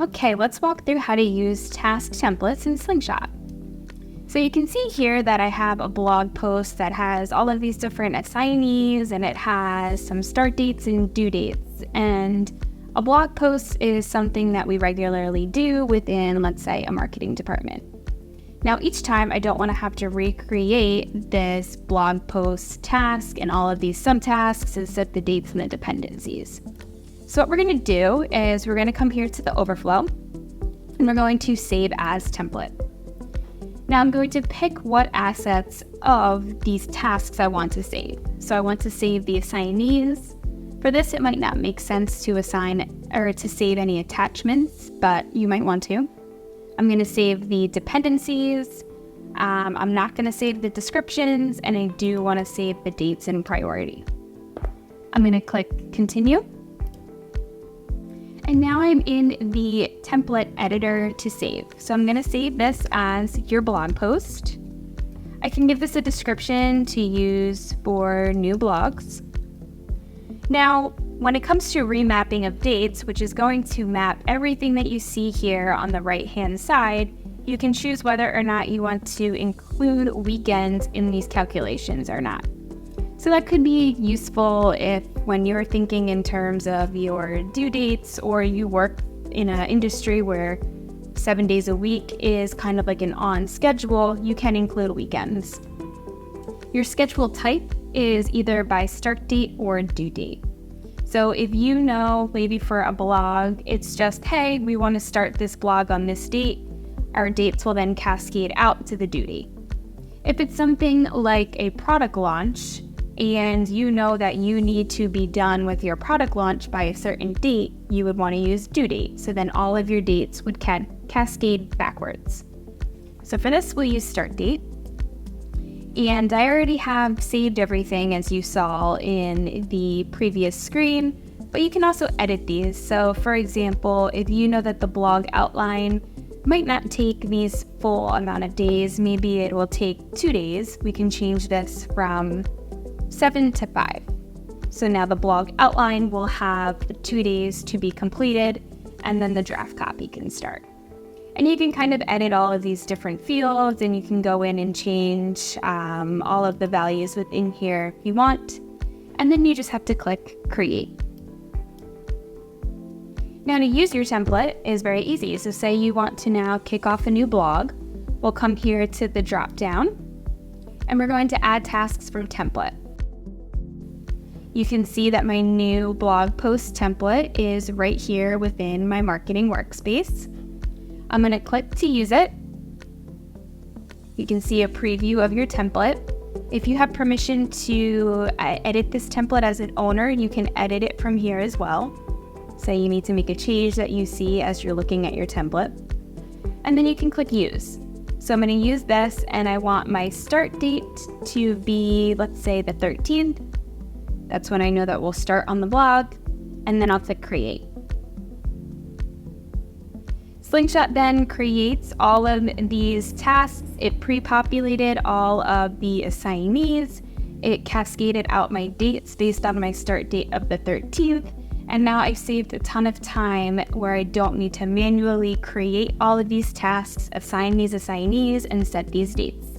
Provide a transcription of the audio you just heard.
Okay, let's walk through how to use task templates in Slingshot. So you can see here that I have a blog post that has all of these different assignees, and it has some start dates and due dates. And a blog post is something that we regularly do within, let's say, a marketing department. Now, each time I don't want to have to recreate this blog post task and all of these subtasks and set the dates and the dependencies. So what we're going to do is we're going to come here to the overflow, and we're going to save as template. Now I'm going to pick what assets of these tasks I want to save. So I want to save the assignees. For this, it might not make sense to assign or to save any attachments, but you might want to. I'm going to save the dependencies. I'm not going to save the descriptions, and I do want to save the dates in priority. I'm going to click continue. And now I'm in the template editor to save. So I'm going to save this as your blog post. I can give this a description to use for new blogs. Now, when it comes to remapping of dates, which is going to map everything that you see here on the right-hand side, you can choose whether or not you want to include weekends in these calculations or not. So that could be useful if when you're thinking in terms of your due dates, or you work in an industry where 7 days a week is kind of like an on schedule, you can include weekends. Your schedule type is either by start date or due date. So if you know, maybe for a blog, it's just, hey, we want to start this blog on this date, our dates will then cascade out to the due date. If it's something like a product launch, and you know that you need to be done with your product launch by a certain date, you would want to use due date. So then all of your dates would cascade backwards. So for this, we'll use start date. And I already have saved everything as you saw in the previous screen, but you can also edit these. So for example, if you know that the blog outline might not take these full amount of days, maybe it will take 2 days, we can change this from 7 to 5. So now the blog outline will have 2 days to be completed, and then the draft copy can start. And you can kind of edit all of these different fields, and you can go in and change all of the values within here if you want. And then you just have to click create. Now to use your template is very easy. So say you want to now kick off a new blog. We'll come here to the drop down, and we're going to add tasks from template. You can see that my new blog post template is right here within my marketing workspace. I'm going to click to use it. You can see a preview of your template. If you have permission to edit this template as an owner, you can edit it from here as well. Say you need to make a change that you see as you're looking at your template. And then you can click use. So I'm going to use this, and I want my start date to be, let's say, the 13th. That's when I know that we'll start on the blog, and then I'll click create. Slingshot then creates all of these tasks. It pre-populated all of the assignees. It cascaded out my dates based on my start date of the 13th. And now I've saved a ton of time where I don't need to manually create all of these tasks, assign these assignees, and set these dates.